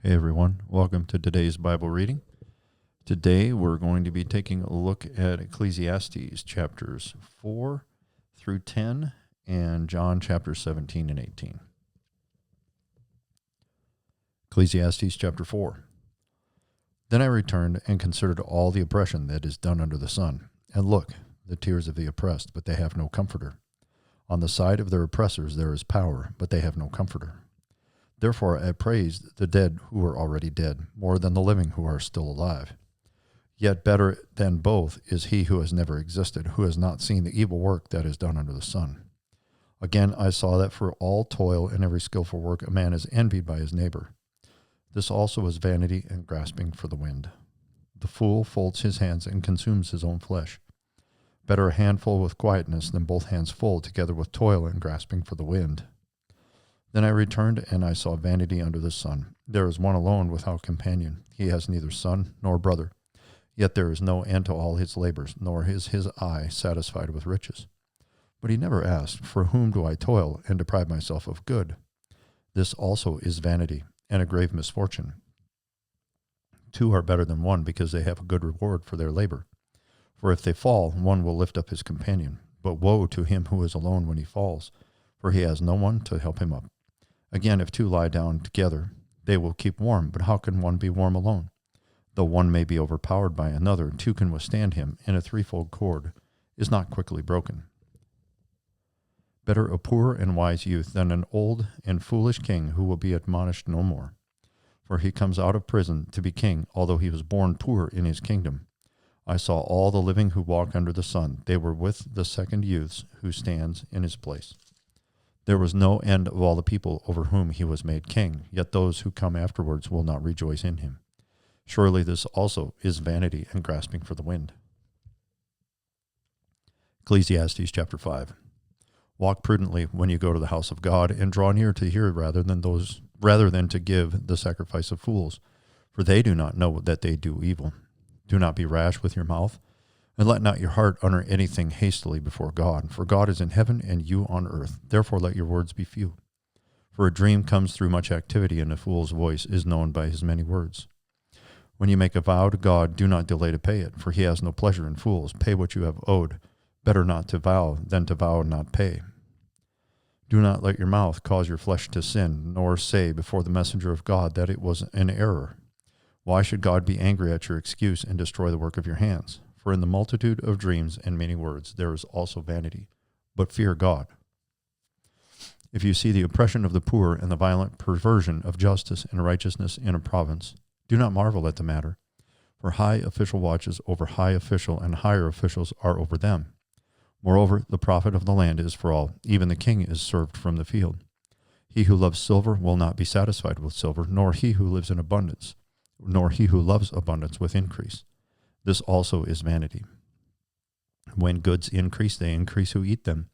Hey everyone, welcome to today's Bible reading. Today we're going to be taking a look at Ecclesiastes chapters 4 through 10 and John chapters 17 and 18. Ecclesiastes chapter 4. Then I returned and considered all the oppression that is done under the sun. And look, the tears of the oppressed, but they have no comforter. On the side of their oppressors there is power, but they have no comforter. Therefore I praised the dead who are already dead, more than the living who are still alive. Yet better than both is he who has never existed, who has not seen the evil work that is done under the sun. Again I saw that for all toil and every skillful work a man is envied by his neighbor. This also is vanity and grasping for the wind. The fool folds his hands and consumes his own flesh. Better a handful with quietness than both hands full together with toil and grasping for the wind. Then I returned, and I saw vanity under the sun. There is one alone without companion. He has neither son nor brother. Yet there is no end to all his labors, nor is his eye satisfied with riches. But he never asked, for whom do I toil and deprive myself of good? This also is vanity, and a grave misfortune. Two are better than one, because they have a good reward for their labor. For if they fall, one will lift up his companion. But woe to him who is alone when he falls, for he has no one to help him up. Again, if two lie down together, they will keep warm, but how can one be warm alone? Though one may be overpowered by another, two can withstand him, and a threefold cord is not quickly broken. Better a poor and wise youth than an old and foolish king who will be admonished no more. For he comes out of prison to be king, although he was born poor in his kingdom. I saw all the living who walk under the sun. They were with the second youths who stands in his place. There was no end of all the people over whom he was made king, yet those who come afterwards will not rejoice in him. Surely this also is vanity and grasping for the wind. Ecclesiastes chapter 5. Walk prudently when you go to the house of God, and draw near to hear rather than to give the sacrifice of fools, for they do not know that they do evil. Do not be rash with your mouth, and let not your heart utter anything hastily before God, for God is in heaven and you on earth. Therefore let your words be few. For a dream comes through much activity, and a fool's voice is known by his many words. When you make a vow to God, do not delay to pay it, for he has no pleasure in fools. Pay what you have owed. Better not to vow than to vow and not pay. Do not let your mouth cause your flesh to sin, nor say before the messenger of God that it was an error. Why should God be angry at your excuse and destroy the work of your hands? For in the multitude of dreams and many words there is also vanity. But fear God. If you see the oppression of the poor and the violent perversion of justice and righteousness in a province, do not marvel at the matter. For high official watches over high official, and higher officials are over them. Moreover, the profit of the land is for all. Even the king is served from the field. He who loves silver will not be satisfied with silver, nor he who lives in abundance, nor he who loves abundance with increase. This also is vanity. When goods increase, they increase who eat them.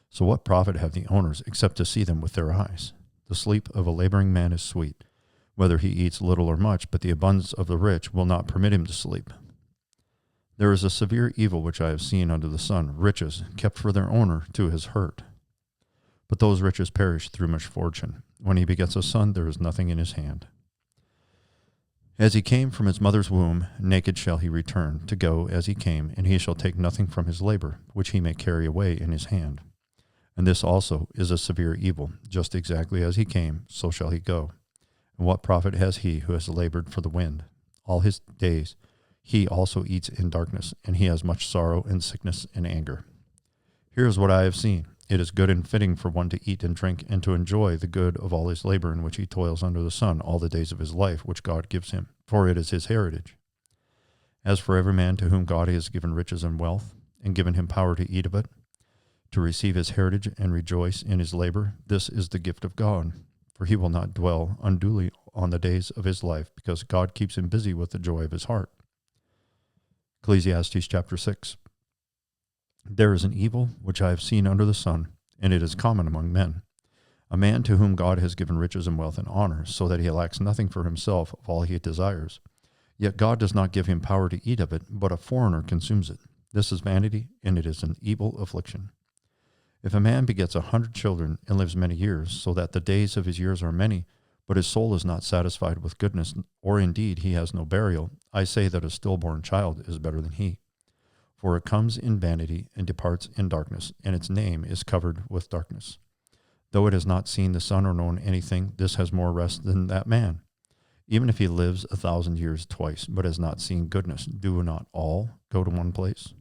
So what profit have the owners except to see them with their eyes? The sleep of a laboring man is sweet, whether he eats little or much, but the abundance of the rich will not permit him to sleep. There is a severe evil which I have seen under the sun, riches kept for their owner to his hurt. But those riches perish through misfortune. When he begets a son, there is nothing in his hand. As he came from his mother's womb, naked shall he return, to go as he came, and he shall take nothing from his labor, which he may carry away in his hand. And this also is a severe evil. Just exactly as he came, so shall he go. And what profit has he who has labored for the wind? All his days he also eats in darkness, and he has much sorrow and sickness and anger. Here is what I have seen. It is good and fitting for one to eat and drink, and to enjoy the good of all his labor in which he toils under the sun all the days of his life, which God gives him, for it is his heritage. As for every man to whom God has given riches and wealth, and given him power to eat of it, to receive his heritage and rejoice in his labor, this is the gift of God. For he will not dwell unduly on the days of his life, because God keeps him busy with the joy of his heart. Ecclesiastes chapter 6. There is an evil which I have seen under the sun, and it is common among men. A man to whom God has given riches and wealth and honor, so that he lacks nothing for himself of all he desires. Yet God does not give him power to eat of it, but a foreigner consumes it. This is vanity, and it is an evil affliction. If a man begets 100 children and lives many years, so that the days of his years are many, But his soul is not satisfied with goodness, or indeed he has no burial. I say that a stillborn child is better than he. For it comes in vanity and departs in darkness, and its name is covered with darkness. Though it has not seen the sun or known anything, this has more rest than that man. Even if he lives 1,000 years twice, but has not seen goodness, do not all go to one place?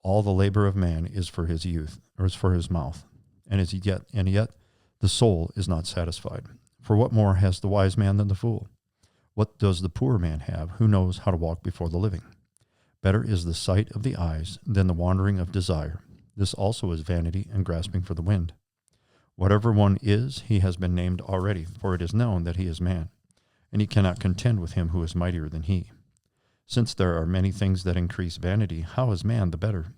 All the labor of man is for his youth, or is for his mouth, and yet the soul is not satisfied. For what more has the wise man than the fool? What does the poor man have, who knows how to walk before the living? Better is the sight of the eyes than the wandering of desire. This also is vanity and grasping for the wind. Whatever one is, he has been named already, for it is known that he is man, and he cannot contend with him who is mightier than he. Since there are many things that increase vanity, how is man the better?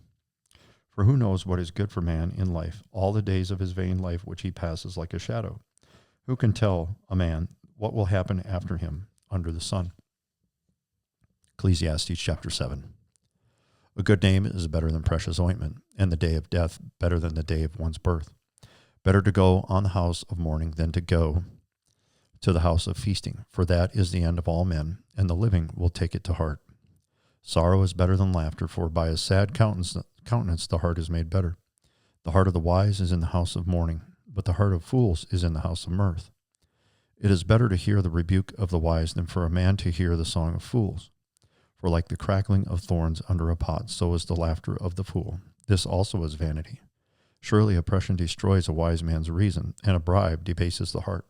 For who knows what is good for man in life, all the days of his vain life which he passes like a shadow? Who can tell a man what will happen after him under the sun? Ecclesiastes chapter 7. A good name is better than precious ointment, and the day of death better than the day of one's birth. Better to go on the house of mourning than to go to the house of feasting, for that is the end of all men, and the living will take it to heart. Sorrow is better than laughter, for by a sad countenance the heart is made better. The heart of the wise is in the house of mourning, but the heart of fools is in the house of mirth. It is better to hear the rebuke of the wise than for a man to hear the song of fools. For like the crackling of thorns under a pot, so is the laughter of the fool. This also is vanity. Surely oppression destroys a wise man's reason, and a bribe debases the heart.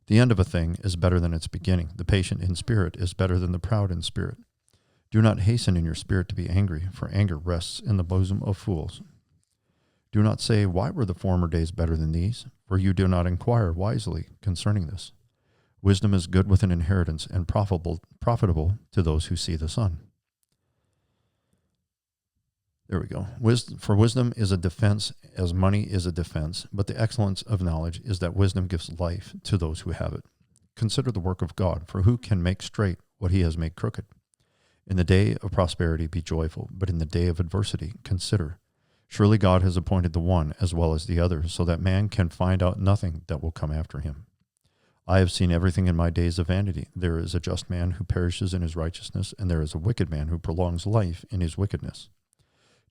The end of a thing is better than its beginning. The patient in spirit is better than the proud in spirit. Do not hasten in your spirit to be angry, for anger rests in the bosom of fools. Do not say, why were the former days better than these? For you do not inquire wisely concerning this. Wisdom is good with an inheritance, and profitable to those who see the sun. There we go. For wisdom is a defense, as money is a defense, but the excellence of knowledge is that wisdom gives life to those who have it. Consider the work of God, for who can make straight what he has made crooked? In the day of prosperity be joyful, but in the day of adversity consider. Surely God has appointed the one as well as the other, so that man can find out nothing that will come after him. I have seen everything in my days of vanity. There is a just man who perishes in his righteousness, and there is a wicked man who prolongs life in his wickedness.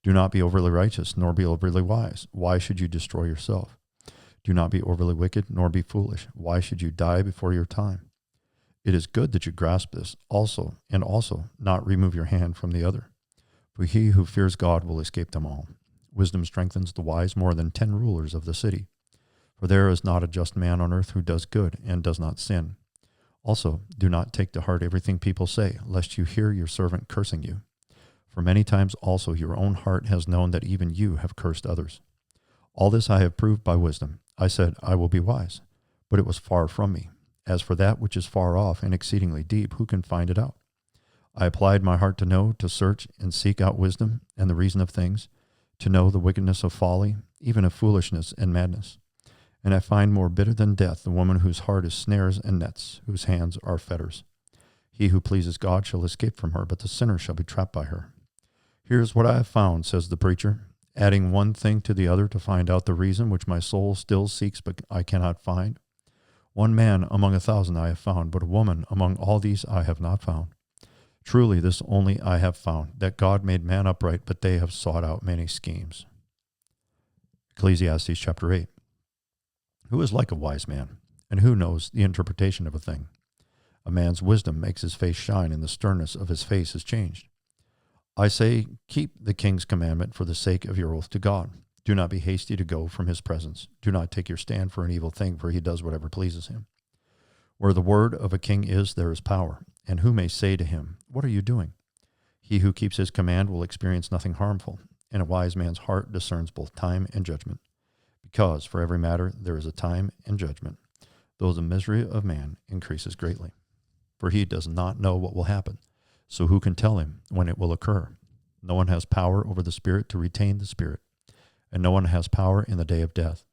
Do not be overly righteous, nor be overly wise. Why should you destroy yourself? Do not be overly wicked, nor be foolish. Why should you die before your time? It is good that you grasp this also not remove your hand from the other. For he who fears God will escape them all. Wisdom strengthens the wise more than 10 rulers of the city. For there is not a just man on earth who does good and does not sin. Also, do not take to heart everything people say, lest you hear your servant cursing you. For many times also your own heart has known that even you have cursed others. All this I have proved by wisdom. I said, I will be wise, but it was far from me. As for that which is far off and exceedingly deep, who can find it out? I applied my heart to know, to search and seek out wisdom and the reason of things, to know the wickedness of folly, even of foolishness and madness. And I find more bitter than death the woman whose heart is snares and nets, whose hands are fetters. He who pleases God shall escape from her, but the sinner shall be trapped by her. Here's what I have found, says the preacher, adding one thing to the other to find out the reason which my soul still seeks but I cannot find. One man among 1,000 I have found, but a woman among all these I have not found. Truly this only I have found, that God made man upright, but they have sought out many schemes. Ecclesiastes chapter 8. Who is like a wise man, and who knows the interpretation of a thing? A man's wisdom makes his face shine, and the sternness of his face is changed. I say, keep the king's commandment for the sake of your oath to God. Do not be hasty to go from his presence. Do not take your stand for an evil thing, for he does whatever pleases him. Where the word of a king is, there is power. And who may say to him, what are you doing? He who keeps his command will experience nothing harmful, and a wise man's heart discerns both time and judgment. Because for every matter there is a time and judgment, though the misery of man increases greatly. For he does not know what will happen, so who can tell him when it will occur? No one has power over the spirit to retain the spirit, and no one has power in the day of death.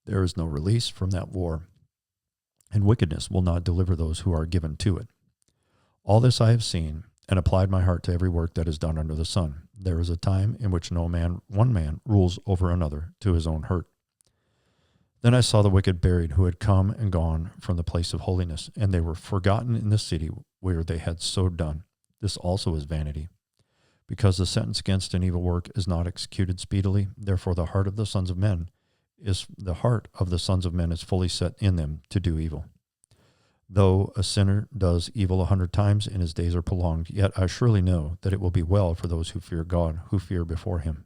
There is no release from that war, and wickedness will not deliver those who are given to it. All this I have seen, and applied my heart to every work that is done under the sun. There is a time in which one man rules over another to his own hurt. Then I saw the wicked buried who had come and gone from the place of holiness, and they were forgotten in the city where they had so done. This also is vanity. Because the sentence against an evil work is not executed speedily, therefore the heart of the sons of men is fully set in them to do evil. Though a sinner does evil 100 times and his days are prolonged, yet I surely know that it will be well for those who fear God, who fear before him.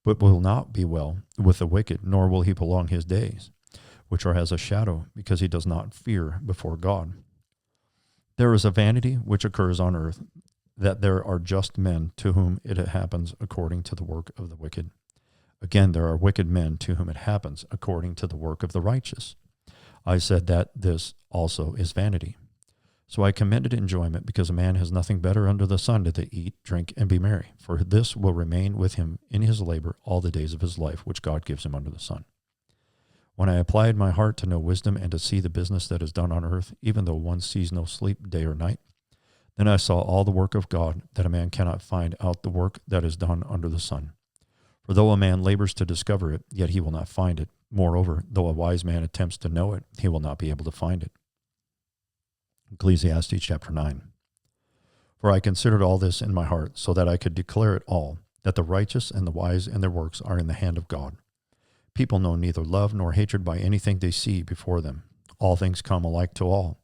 But will not be well with the wicked, nor will he prolong his days, which are as a shadow, because he does not fear before God. There is a vanity which occurs on earth, that there are just men to whom it happens according to the work of the wicked. Again, there are wicked men to whom it happens according to the work of the righteous. I said that this also is vanity. So I commended enjoyment, because a man has nothing better under the sun to eat, drink, and be merry, for this will remain with him in his labor all the days of his life, which God gives him under the sun. When I applied my heart to know wisdom and to see the business that is done on earth, even though one sees no sleep day or night, then I saw all the work of God, that a man cannot find out the work that is done under the sun. For though a man labors to discover it, yet he will not find it. Moreover, though a wise man attempts to know it, he will not be able to find it. Ecclesiastes chapter 9. For I considered all this in my heart, so that I could declare it all, that the righteous and the wise and their works are in the hand of God. People know neither love nor hatred by anything they see before them. All things come alike to all.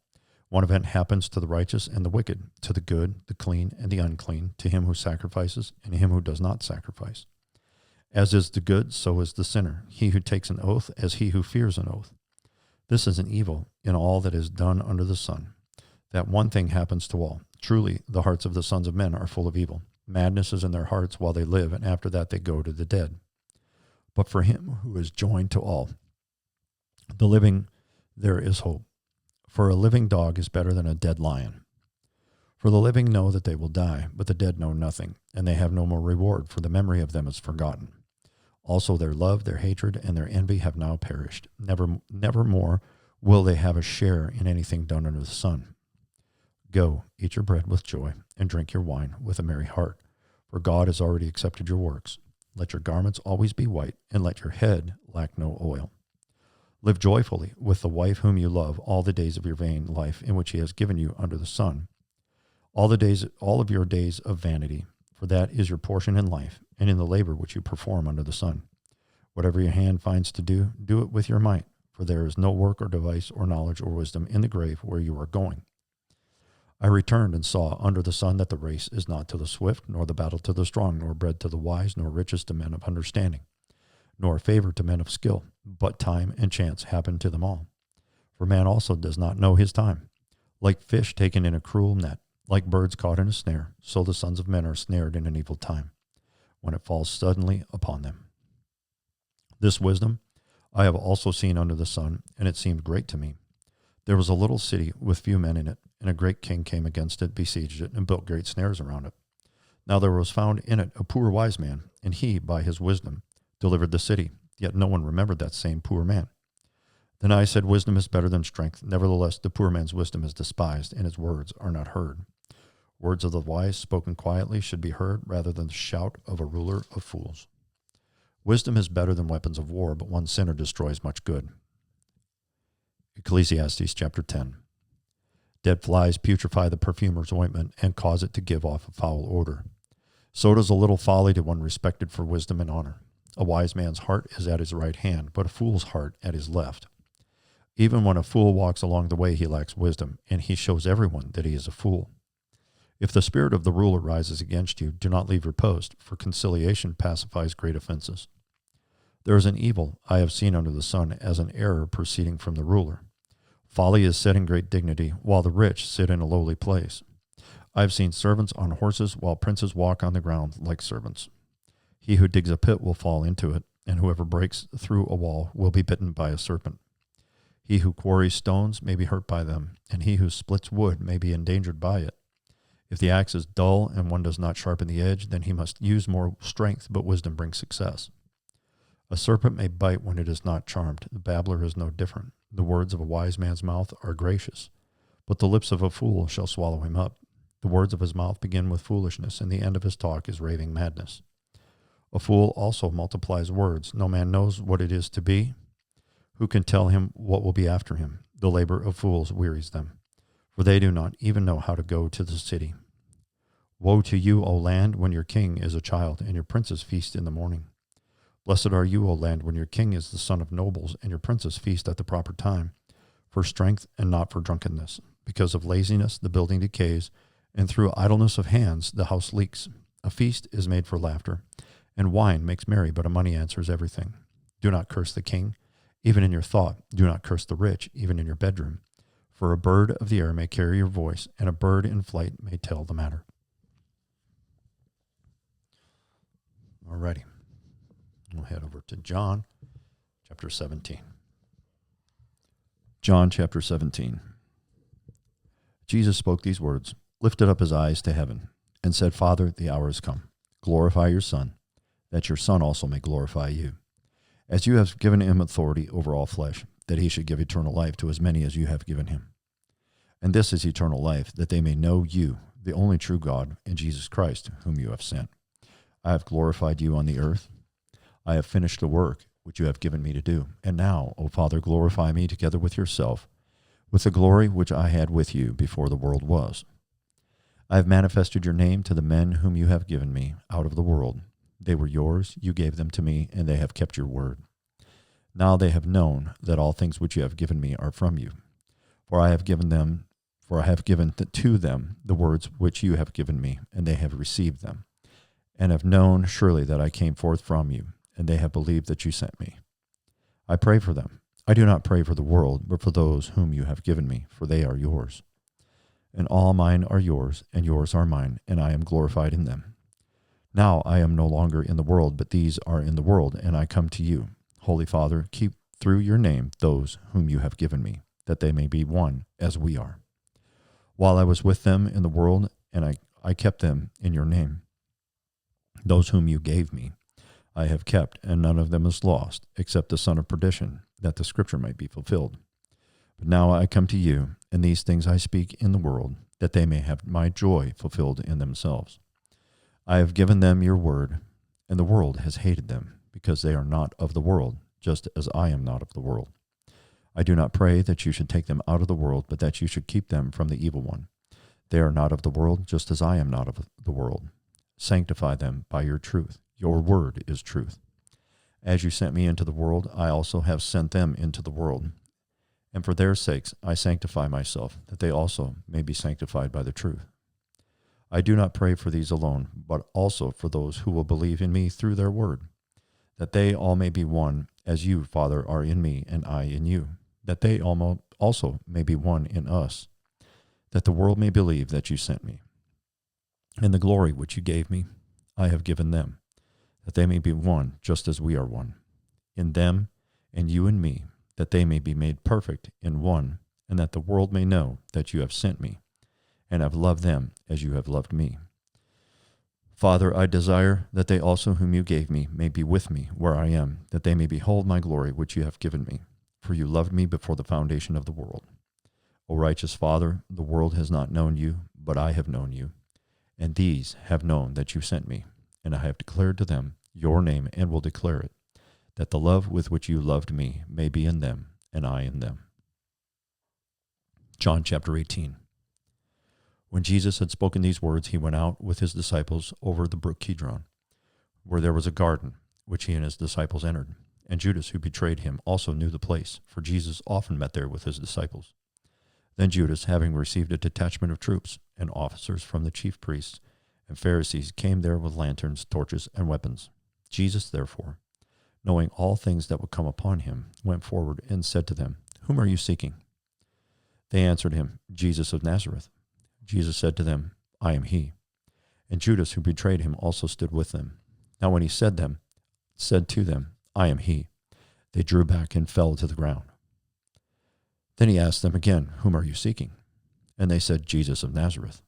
One event happens to the righteous and the wicked, to the good, the clean, and the unclean, to him who sacrifices and him who does not sacrifice. As is the good, so is the sinner, he who takes an oath as he who fears an oath. This is an evil in all that is done under the sun, that one thing happens to all. Truly, the hearts of the sons of men are full of evil. Madness is in their hearts while they live, and after that they go to the dead. But for him who is joined to all, the living, there is hope. For a living dog is better than a dead lion. For the living know that they will die, but the dead know nothing, and they have no more reward, for the memory of them is forgotten. Also their love, their hatred, and their envy have now perished. Never more will they have a share in anything done under the sun. Go, eat your bread with joy, and drink your wine with a merry heart, for God has already accepted your works. Let your garments always be white, and let your head lack no oil. Live joyfully with the wife whom you love all the days of your vain life, in which he has given you under the sun. All of your days of vanity, for that is your portion in life, and in the labor which you perform under the sun. Whatever your hand finds to do, do it with your might, for there is no work or device or knowledge or wisdom in the grave where you are going. I returned and saw under the sun that the race is not to the swift, nor the battle to the strong, nor bread to the wise, nor riches to men of understanding, nor favor to men of skill, but time and chance happen to them all. For man also does not know his time. Like fish taken in a cruel net, like birds caught in a snare, so the sons of men are snared in an evil time, when it falls suddenly upon them. This wisdom I have also seen under the sun, and it seemed great to me. There was a little city with few men in it, and a great king came against it, besieged it, and built great snares around it. Now there was found in it a poor wise man, and he, by his wisdom, delivered the city, yet no one remembered that same poor man. Then I said, wisdom is better than strength. Nevertheless, the poor man's wisdom is despised, and his words are not heard. Words of the wise spoken quietly should be heard rather than the shout of a ruler of fools. Wisdom is better than weapons of war, but one sinner destroys much good. Ecclesiastes chapter 10. Dead flies putrefy the perfumer's ointment and cause it to give off a foul odor. So does a little folly to one respected for wisdom and honor. A wise man's heart is at his right hand, but a fool's heart at his left. Even when a fool walks along the way, he lacks wisdom, and he shows everyone that he is a fool. If the spirit of the ruler rises against you, do not leave your post, for conciliation pacifies great offenses. There is an evil I have seen under the sun, as an error proceeding from the ruler. Folly is set in great dignity, while the rich sit in a lowly place. I have seen servants on horses, while princes walk on the ground like servants. He who digs a pit will fall into it, and whoever breaks through a wall will be bitten by a serpent. He who quarries stones may be hurt by them, and he who splits wood may be endangered by it. If the axe is dull and one does not sharpen the edge, then he must use more strength, but wisdom brings success. A serpent may bite when it is not charmed. The babbler is no different. The words of a wise man's mouth are gracious, but the lips of a fool shall swallow him up. The words of his mouth begin with foolishness, and the end of his talk is raving madness. A fool also multiplies words. No man knows what it is to be. Who can tell him what will be after him? The labor of fools wearies them, for they do not even know how to go to the city. Woe to you, O land, when your king is a child, and your princes feast in the morning. Blessed are you, O land, when your king is the son of nobles, and your princes feast at the proper time, for strength and not for drunkenness. Because of laziness the building decays, and through idleness of hands the house leaks. A feast is made for laughter, and wine makes merry, but a money answers everything. Do not curse the king, even in your thought. Do not curse the rich, even in your bedroom. For a bird of the air may carry your voice, and a bird in flight may tell the matter. Alrighty. We'll head over to John chapter 17. John chapter 17. Jesus spoke these words, lifted up his eyes to heaven, and said, Father, the hour is come. Glorify your Son, that your Son also may glorify you. As you have given him authority over all flesh, that he should give eternal life to as many as you have given him. And this is eternal life, that they may know you, the only true God, and Jesus Christ, whom you have sent. I have glorified you on the earth. I have finished the work which you have given me to do. And now, O Father, glorify me together with yourself, with the glory which I had with you before the world was. I have manifested your name to the men whom you have given me out of the world. They were yours, you gave them to me, and they have kept your word. Now they have known that all things which you have given me are from you. For I have given to them the words which you have given me, and they have received them, and have known surely that I came forth from you, and they have believed that you sent me. I pray for them. I do not pray for the world, but for those whom you have given me, for they are yours. And all mine are yours, and yours are mine, and I am glorified in them. Now I am no longer in the world, but these are in the world, and I come to you. Holy Father, keep through your name those whom you have given me, that they may be one as we are. While I was with them in the world, and I kept them in your name. Those whom you gave me, I have kept, and none of them is lost, except the son of perdition, that the scripture might be fulfilled. But now I come to you, and these things I speak in the world, that they may have my joy fulfilled in themselves. I have given them your word, and the world has hated them, because they are not of the world, just as I am not of the world. I do not pray that you should take them out of the world, but that you should keep them from the evil one. They are not of the world, just as I am not of the world. Sanctify them by your truth. Your word is truth. As you sent me into the world, I also have sent them into the world. And for their sakes I sanctify myself, that they also may be sanctified by the truth. I do not pray for these alone, but also for those who will believe in me through their word, that they all may be one, as you, Father, are in me and I in you, that they also may be one in us, that the world may believe that you sent me. And the glory which you gave me, I have given them, that they may be one just as we are one, in them and you in me, that they may be made perfect in one, and that the world may know that you have sent me, and have loved them as you have loved me. Father, I desire that they also whom you gave me may be with me where I am, that they may behold my glory which you have given me, for you loved me before the foundation of the world. O righteous Father, the world has not known you, but I have known you, and these have known that you sent me, and I have declared to them your name and will declare it, that the love with which you loved me may be in them, and I in them. John chapter 18. When Jesus had spoken these words, he went out with his disciples over the brook Kidron, where there was a garden, which he and his disciples entered. And Judas, who betrayed him, also knew the place, for Jesus often met there with his disciples. Then Judas, having received a detachment of troops and officers from the chief priests and Pharisees, came there with lanterns, torches, and weapons. Jesus, therefore, knowing all things that would come upon him, went forward and said to them, Whom are you seeking? They answered him, Jesus of Nazareth. Jesus said to them, I am he. And Judas, who betrayed him, also stood with them. Now when he said to them, I am he, they drew back and fell to the ground. Then he asked them again, Whom are you seeking? And they said, Jesus of Nazareth.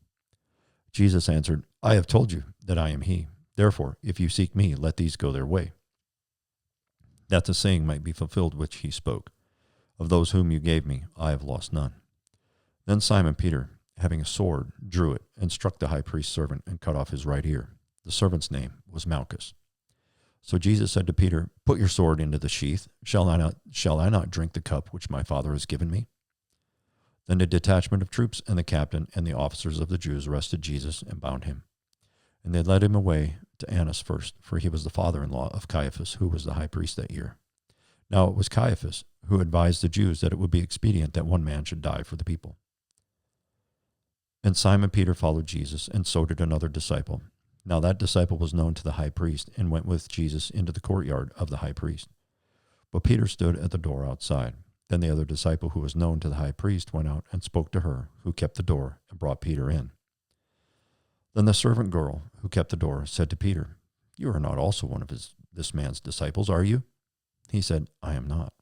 Jesus answered, I have told you that I am he. Therefore, if you seek me, let these go their way. That the saying might be fulfilled which he spoke, Of those whom you gave me, I have lost none. Then Simon Peter, having a sword, drew it, and struck the high priest's servant, and cut off his right ear. The servant's name was Malchus. So Jesus said to Peter, "Put your sword into the sheath. Shall I not drink the cup which my Father has given me?" Then the detachment of troops and the captain and the officers of the Jews arrested Jesus and bound him. And they led him away to Annas first, for he was the father-in-law of Caiaphas, who was the high priest that year. Now it was Caiaphas who advised the Jews that it would be expedient that one man should die for the people. And Simon Peter followed Jesus, and so did another disciple. Now that disciple was known to the high priest, and went with Jesus into the courtyard of the high priest. But Peter stood at the door outside. Then the other disciple who was known to the high priest went out and spoke to her, who kept the door, and brought Peter in. Then the servant girl who kept the door said to Peter, "You are not also one of this man's disciples, are you?" He said, "I am not."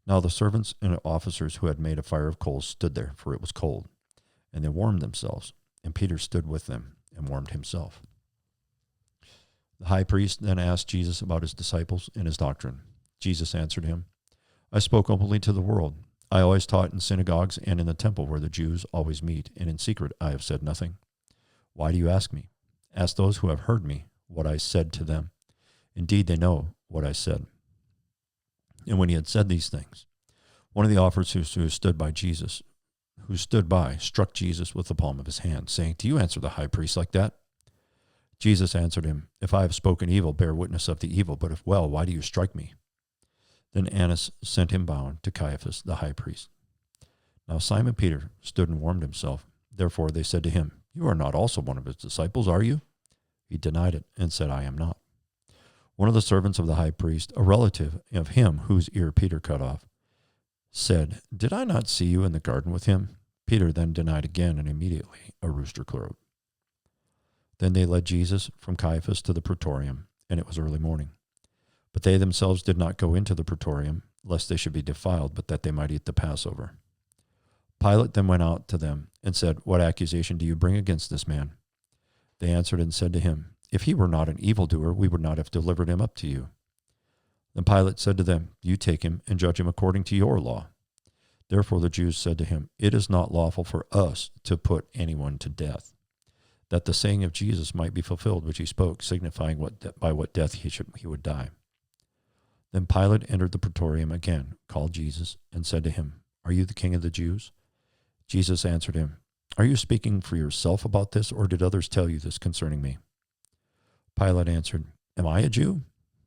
Now the servants and officers who had made a fire of coals stood there, for it was cold, and they warmed themselves, and Peter stood with them and warmed himself. The high priest then asked Jesus about his disciples and his doctrine. Jesus answered him, "I spoke openly to the world. I always taught in synagogues and in the temple where the Jews always meet, and in secret I have said nothing. Why do you ask me? Ask those who have heard me what I said to them. Indeed, they know what I said." And when he had said these things, one of the officers who stood by, struck Jesus with the palm of his hand, saying, "Do you answer the high priest like that?" Jesus answered him, "If I have spoken evil, bear witness of the evil, but if well, why do you strike me?" Then Annas sent him bound to Caiaphas the high priest. Now Simon Peter stood and warmed himself. Therefore they said to him, "You are not also one of his disciples, are you?" He denied it and said, "I am not." One of the servants of the high priest, a relative of him whose ear Peter cut off, said, "Did I not see you in the garden with him?" Peter then denied again, and immediately a rooster crowed. Then they led Jesus from Caiaphas to the praetorium, and it was early morning. But they themselves did not go into the praetorium, lest they should be defiled, but that they might eat the Passover. Pilate then went out to them and said, "What accusation do you bring against this man?" They answered and said to him, "If he were not an evildoer, we would not have delivered him up to you." Then Pilate said to them, "You take him and judge him according to your law." Therefore the Jews said to him, "It is not lawful for us to put anyone to death," that the saying of Jesus might be fulfilled which he spoke, signifying by what death he would die. Then Pilate entered the praetorium again, called Jesus, and said to him, "Are you the king of the Jews?" Jesus answered him, "Are you speaking for yourself about this, or did others tell you this concerning me?" Pilate answered, "Am I a Jew?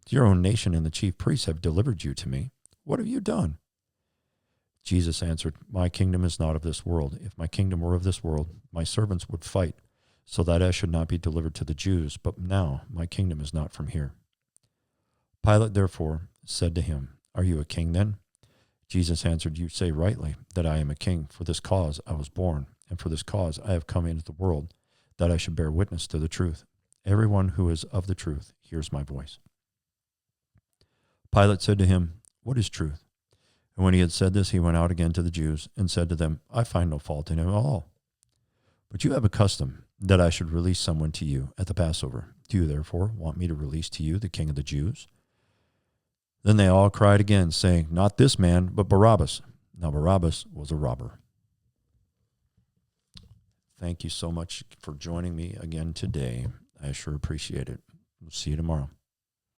Your own nation and the chief priests have delivered you to me. What have you done?" Jesus answered, "My kingdom is not of this world. If my kingdom were of this world, my servants would fight, so that I should not be delivered to the Jews. But now my kingdom is not from here." Pilate therefore said to him, "Are you a king then?" Jesus answered, "You say rightly that I am a king. For this cause I was born, and for this cause I have come into the world, that I should bear witness to the truth. Everyone who is of the truth hears my voice." Pilate said to him, "What is truth?" And when he had said this, he went out again to the Jews and said to them, "I find no fault in him at all. But you have a custom that I should release someone to you at the Passover. Do you therefore want me to release to you the king of the Jews?" Then they all cried again, saying, "Not this man, but Barabbas." Now Barabbas was a robber. Thank you so much for joining me again today. I sure appreciate it. We'll see you tomorrow.